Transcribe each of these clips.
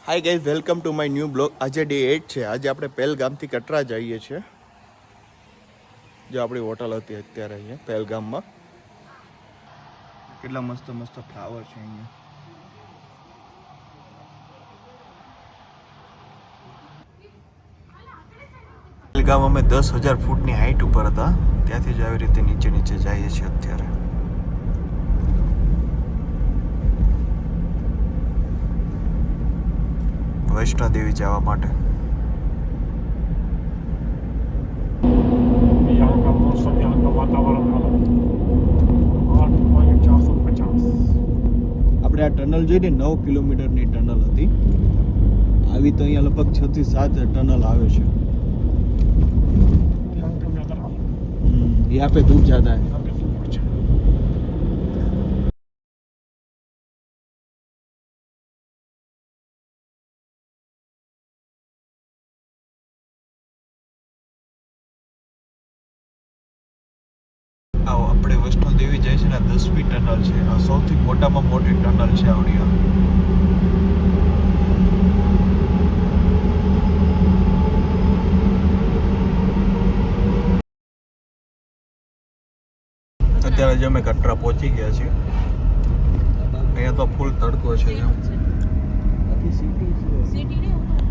Hi guys, welcome to my new blog. આજે day 8 છે. આજે આપણે પહેલગામથી કટરા જઈએ છીએ. જો આપણી હોટલ હતી અત્યારે અહીંયા પહેલગામમાં. કેટલા મસ્ત મસ્ત ફ્લાવર છે અહીંયા. પહેલગામ અમે 10,000 ફૂટની હાઈટ ઉપર હતા. ત્યાંથી જ આવી રીતે નીચે નીચે જઈએ છીએ અત્યારે. વૈષ્ણોદેવી જવા માટે. આપણે આ ટનલ જોઈને 9 કિલોમીટરની ટનલ હતી. આવી તો અહીંયા લગભગ 6 થી 7 टनल આવે છે. यहाँ पे धूप ज्यादा है. આવો આપણે વૈષ્ણોદેવી જાય છે ને, 10મી ટનલ છે. આ સૌથી મોટામાં મોટી ટનલ છે આવડી. અત્યારે જ અમે કટરા પહોંચી ગયા છીએ. અહીંયા તો ફૂલ તડકો છે.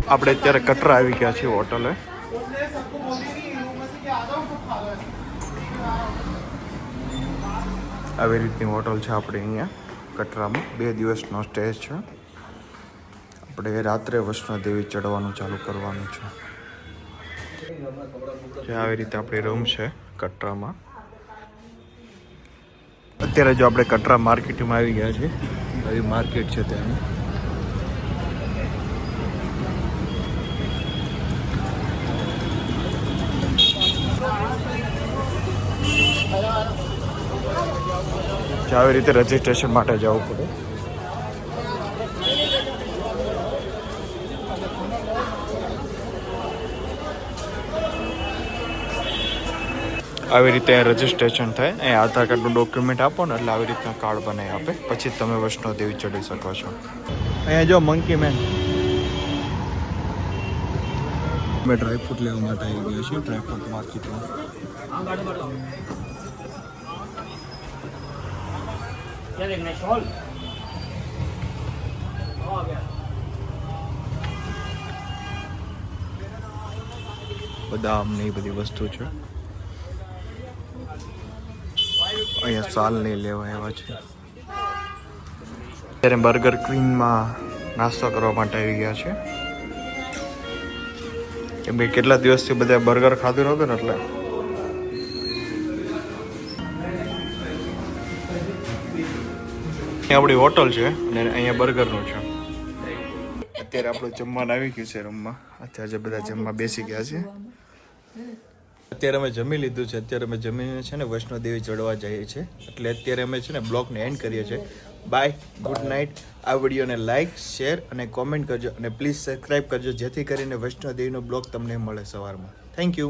આપણે અત્યારે કટરા આવી ગયા છીએ હોટલે. આવી રીતની હોટલ છે આપણે અહીંયા કટરામાં. 2 દિવસનો સ્ટે છે. આપણે રાત્રે વૈષ્ણોદેવી ચડવાનું ચાલુ કરવાનું છે. આવી રીતે આપણી રૂમ છે કટરામાં. અત્યારે જો આપણે કટરા માર્કેટમાં આવી ગયા છે. આવી માર્કેટ છે ત્યાંની. આવી રીતે રજીસ્ટ્રેશન માટે જવું પડે. આવી રીતે રજીસ્ટ્રેશન થાય. અહીં આધાર કાર્ડનું ડોક્યુમેન્ટ આપો ને એટલે આવી રીતના કાર્ડ બનાવી આપે. પછી તમે વૈષ્ણોદેવી ચડી શકો છો. અહીંયા જો મંકી મેન. અમે ડ્રાયફ્રૂટ લેવા માટે આવી ગયા છીએ ડ્રાયફ્રૂટ માર્કેટમાં. બદામ ને એ બધી વસ્તુ છે. અહીંયા સાલ નહીં લેવા આવ્યા છે. અત્યારે બર્ગર ક્વીનમાં નાસ્તો કરવા માટે આવી ગયા છે. કેમ કે કેટલા દિવસથી બધા બર્ગર ખાધું નહોતું ને એટલે. આપણી હોટલ છે અને અહીંયા બર્ગરનું છે. અત્યારે આપણું જમવાનું આવી ગયું છે રૂમમાં. અત્યારે બધા જમવા બેસી ગયા છે. અત્યારે અમે જમી લીધું છે. અત્યારે અમે જમીને છે ને વૈષ્ણોદેવી ચડવા જઈએ છીએ. એટલે અત્યારે અમે છે ને બ્લોગને એન્ડ કરીએ છીએ. Bye, good night. આ વિડીયોને લાઇક, શેર અને કોમેન્ટ કરજો. અને પ્લીઝ સબસ્ક્રાઈબ કરજો જેથી કરીને વૈષ્ણોદેવીનો બ્લોગ તમને મળે સવારમાં. Thank you.